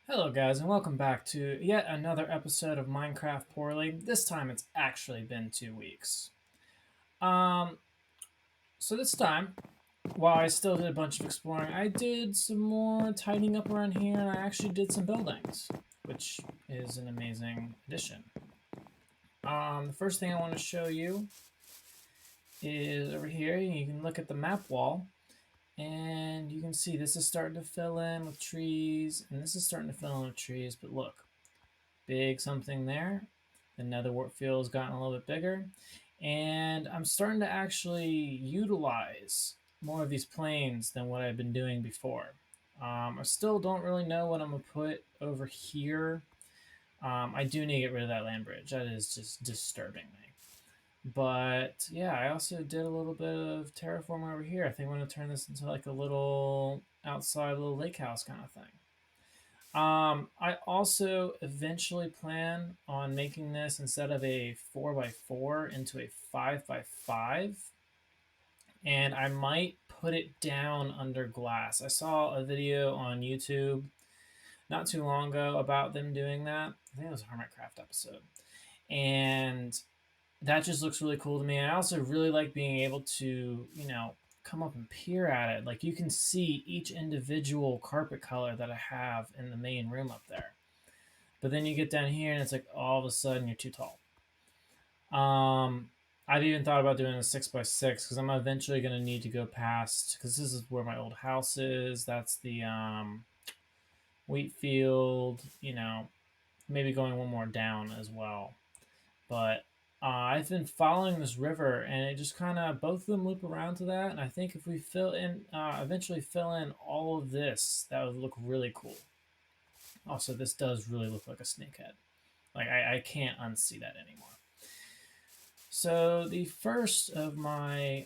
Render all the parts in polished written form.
Hello, guys, and welcome back to yet another episode of Minecraft Poorly. This time it's actually been 2 weeks. Um, so this time, while I still did a bunch of exploring, I did some more tidying up around here, and I actually did some buildings, which is an amazing addition. The first thing I want to show you is over here. You can look at the map wall, and you can see this is starting to fill in with trees, and this is starting to fill in with trees, but look. Big something there. The netherwart field's gotten a little bit bigger. And I'm starting to actually utilize more of these planes than what I've been doing before. I still don't really know what I'm going to put over here. I do need to get rid of that land bridge. That is just disturbing me. But yeah, I also did a little bit of terraforming over here. I think I'm going to turn this into like a little outside little lake house kind of thing. I also eventually plan on making this instead of a 4x4 into a 5x5, and I might put it down under glass. I saw a video on YouTube not too long ago about them doing that. I think it was a Hermitcraft episode, and that just looks really cool to me. I also really like being able to, come up and peer at it. Like you can see each individual carpet color that I have in the main room up there. But then you get down here and it's like all of a sudden you're too tall. I've even thought about doing a 6x6 because I'm eventually going to need to go past, because this is where my old house is. That's the wheat field, maybe going one more down as well. But I've been following this river, and it just kind of both of them loop around to that. And I think if we eventually fill in all of this, that would look really cool. Also, this does really look like a snakehead. Like I can't unsee that anymore. So the first of my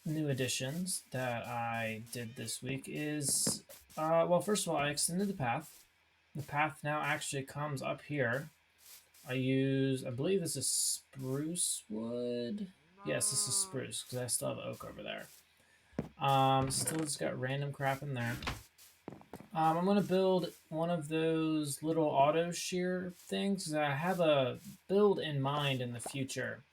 new additions that I did this week is, well, first of all, I extended the path. The path now actually comes up here. I believe this is spruce wood. Yes, this is spruce because I still have oak over there. Still just got random crap in there. I'm gonna build one of those little auto shear things because I have a build in mind in the future,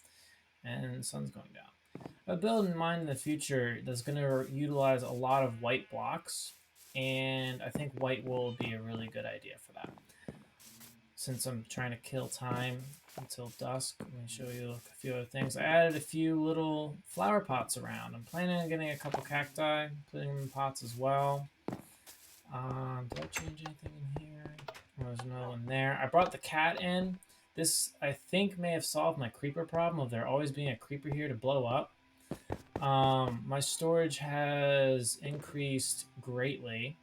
and the sun's going down. A build in mind in the future that's gonna utilize a lot of white blocks, and I think white wool would be a really good idea for that. Since I'm trying to kill time until dusk, let me show you a few other things. I added a few little flower pots around. I'm planning on getting a couple cacti, putting them in pots as well. Did I change anything in here? There's no one there. I brought the cat in. This, I think, may have solved my creeper problem of there always being a creeper here to blow up. My storage has increased greatly.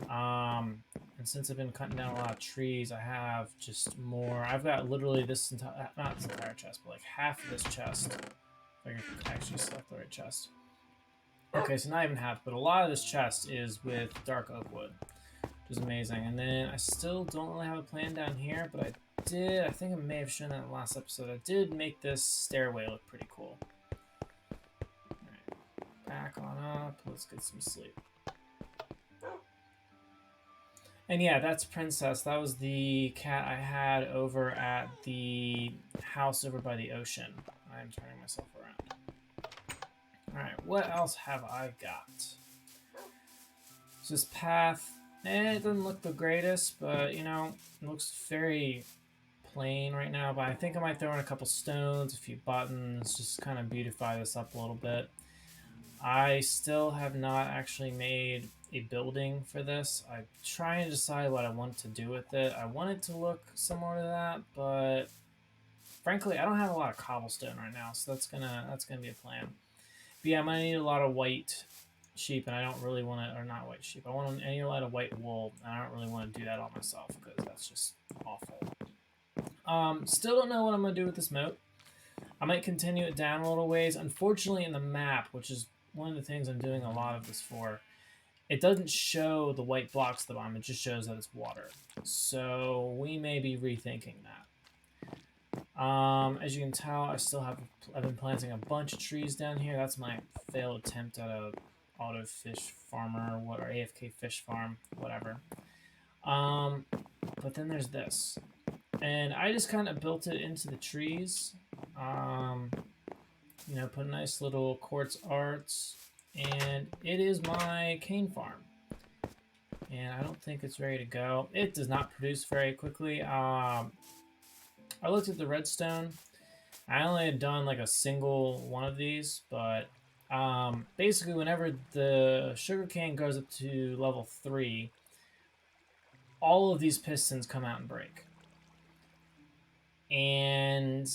And since I've been cutting down a lot of trees, I have just more. I've got literally this entire, not this entire chest, but like half of this chest. If I can actually select the right chest. Okay, so not even half, but a lot of this chest is with dark oak wood, which is amazing. And then I still don't really have a plan down here, but I think I may have shown that in the last episode. I did make this stairway look pretty cool. Alright, back on up. Let's get some sleep. And yeah, that's Princess. That was the cat I had over at the house over by the ocean. I'm turning myself around. Alright, what else have I got? So this path, it doesn't look the greatest, but it looks very plain right now. But I think I might throw in a couple stones, a few buttons, just kind of beautify this up a little bit. I still have not actually made a building for this. I'm trying to decide what I want to do with it. I want it to look similar to that, but frankly, I don't have a lot of cobblestone right now, so that's gonna be a plan. But yeah, I'm gonna need a lot of white sheep, and I don't really want to, or not white sheep. I need a lot of white wool, and I don't really want to do that all myself because that's just awful. Still don't know what I'm gonna do with this moat. I might continue it down a little ways. Unfortunately, in the map, which is one of the things I'm doing a lot of this for, it doesn't show the white blocks at the bottom. It just shows that it's water. So we may be rethinking that. As you can tell, I've been planting a bunch of trees down here. That's my failed attempt at a auto fish farmer or AFK fish farm, whatever. But then there's this. And I just kind of built it into the trees. You know, put a nice little quartz arts. And it is my cane farm. And I don't think it's ready to go. It does not produce very quickly. I looked at the redstone. I only had done like a single one of these, but basically whenever the sugarcane goes up to level 3, all of these pistons come out and break. And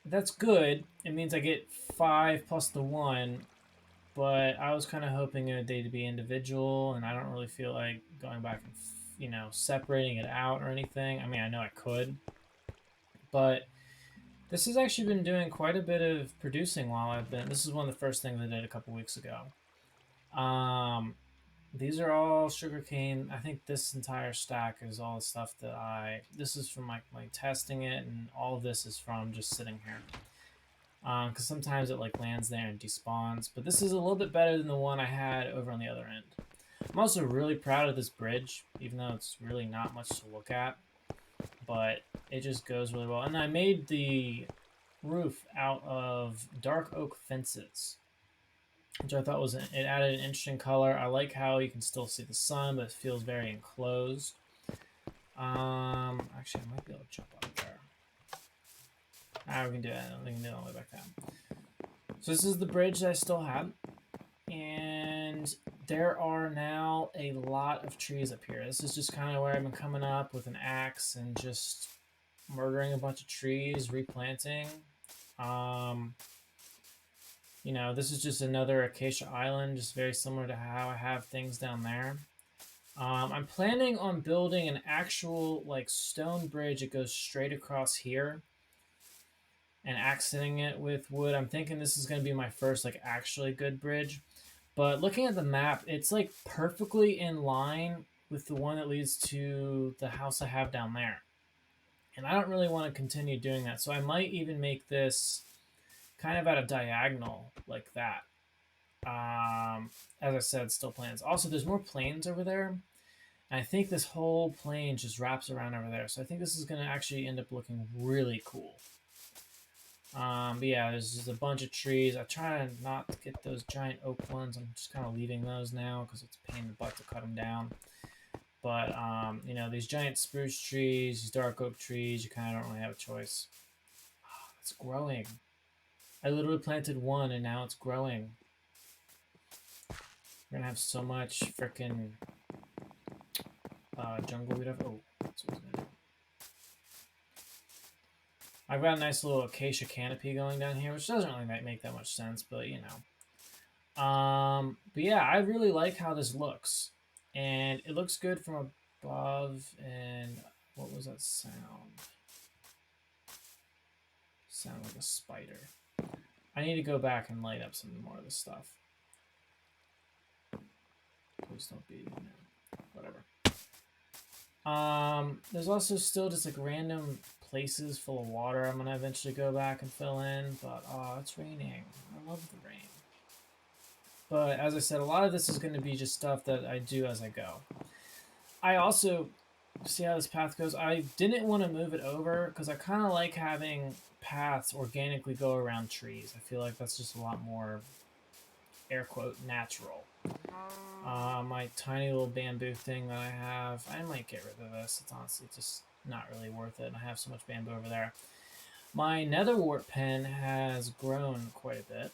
that's good. It means I get 5 plus the 1, but I was kind of hoping they to be individual, and I don't really feel like going back and, you know, separating it out or anything. I mean, I know I could, but this has actually been doing quite a bit of producing while I've been. This is one of the first things I did a couple weeks ago. These are all sugarcane. I think this entire stack is all the stuff that this is from my testing it, and all of this is from just sitting here. Because sometimes it like lands there and despawns. But this is a little bit better than the one I had over on the other end. I'm also really proud of this bridge, even though it's really not much to look at. But it just goes really well. And I made the roof out of dark oak fences, which I thought it added an interesting color. I like how you can still see the sun, but it feels very enclosed. Actually, I might be able to jump up there. We can do it. We can do it all the way back down. So this is the bridge that I still have, and there are now a lot of trees up here. This is just kind of where I've been coming up with an axe and just murdering a bunch of trees, replanting. You know, this is just another acacia island, just very similar to how I have things down there. I'm planning on building an actual like stone bridge that goes straight across here and accenting it with wood. I'm thinking this is going to be my first like actually good bridge. But looking at the map, it's like perfectly in line with the one that leads to the house I have down there. And I don't really want to continue doing that. So I might even make this kind of at a diagonal like that. As I said, still plains. Also, there's more plains over there. And I think this whole plain just wraps around over there. So I think this is going to actually end up looking really cool. But yeah, there's just a bunch of trees. I try to not get those giant oak ones. I'm just kind of leaving those now because it's a pain in the butt to cut them down. But, you know, these giant spruce trees, these dark oak trees, you kind of don't really have a choice. Oh, it's growing. I literally planted one and now it's growing. We're going to have so much freaking jungle weed. Oh, that's what I was going to do. I've got a nice little acacia canopy going down here, which doesn't really make that much sense, but you know. But yeah, I really like how this looks. And it looks good from above. And what was that sound? Sound like a spider. I need to go back and light up some more of this stuff. Please don't be, you know, whatever. There's also still just like random places full of water I'm gonna eventually go back and fill in, but it's raining. I love the rain. But as I said, a lot of this is going to be just stuff that I do as I go. I also see how this path goes. I didn't want to move it over because I kind of like having paths organically go around trees. I feel like that's just a lot more, air quote, natural. My tiny little bamboo thing that I have, I might get rid of this. It's honestly just not really worth it. And I have so much bamboo over there. My nether wart pen has grown quite a bit.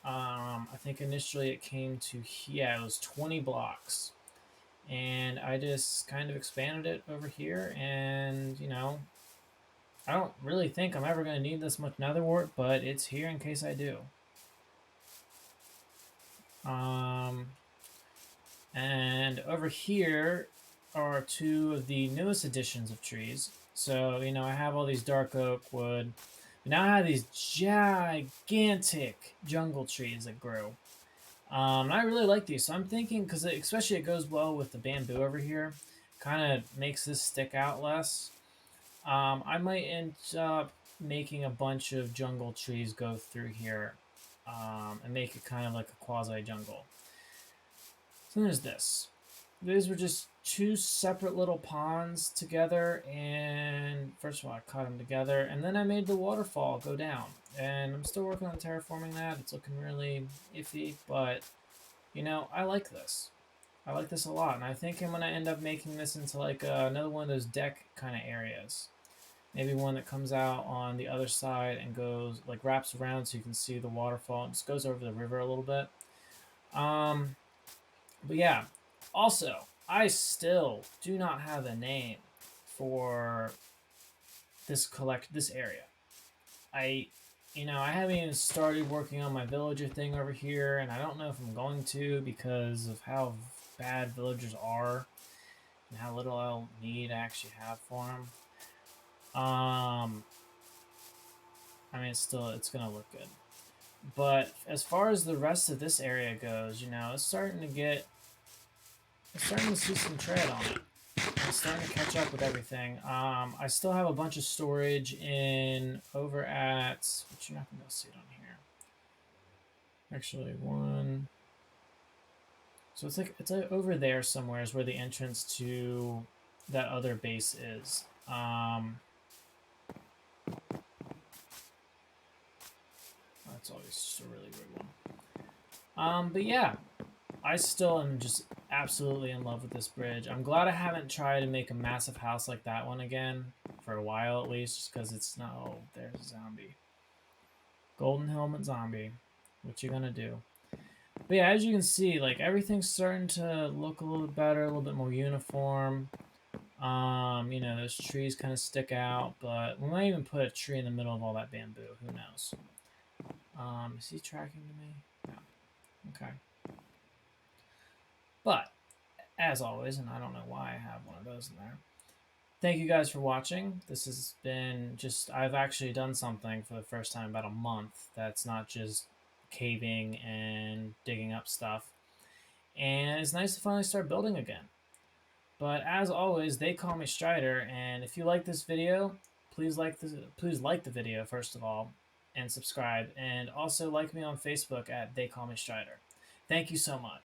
I think initially it came to, yeah, it was 20 blocks. And I just kind of expanded it over here. And, you know, I don't really think I'm ever going to need this much nether wart, but it's here in case I do. And over here are 2 of the newest additions of trees. So, you know, I have all these dark oak wood. But now I have these gigantic jungle trees that grow. And I really like these. So I'm thinking, because especially it goes well with the bamboo over here, kind of makes this stick out less. I might end up making a bunch of jungle trees go through here and make it kind of like a quasi-jungle. So there's this. these were just two separate little ponds together, and first of all I cut them together, and then I made the waterfall go down, and I'm still working on terraforming that. It's looking really iffy, but you know, I like this. I like this a lot, and I think I'm gonna end up making this into like another one of those deck kind of areas. Maybe one that comes out on the other side and goes like wraps around so you can see the waterfall and just goes over the river a little bit. Um, but yeah, also, I still do not have a name for this area. I I haven't even started working on my villager thing over here, and I don't know if I'm going to because of how bad villagers are and how little I'll need to actually have for them. I mean, it's gonna look good. But as far as the rest of this area goes, it's starting to see some tread on it. It's starting to catch up with everything. I still have a bunch of storage in over at, but you're not gonna be able to see it on here. Actually, one. So it's like over there somewhere is where the entrance to that other base is. That's always just a really weird one. But yeah, I still am just absolutely in love with this bridge. I'm glad I haven't tried to make a massive house like that one again for a while at least, just because it's not. Oh, there's a zombie. Golden helmet zombie. What you gonna do? But yeah, as you can see, like everything's starting to look a little bit better, a little bit more uniform. Those trees kind of stick out, but we might even put a tree in the middle of all that bamboo. Who knows? Is he tracking to me? No. Okay. But as always, and I don't know why I have one of those in there. Thank you guys for watching. This has been I've actually done something for the first time in about a month that's not just caving and digging up stuff. And it's nice to finally start building again. But as always, they call me Strider, and if you like this video, please like the video first of all, and subscribe, and also like me on Facebook at They Call Me Strider. Thank you so much.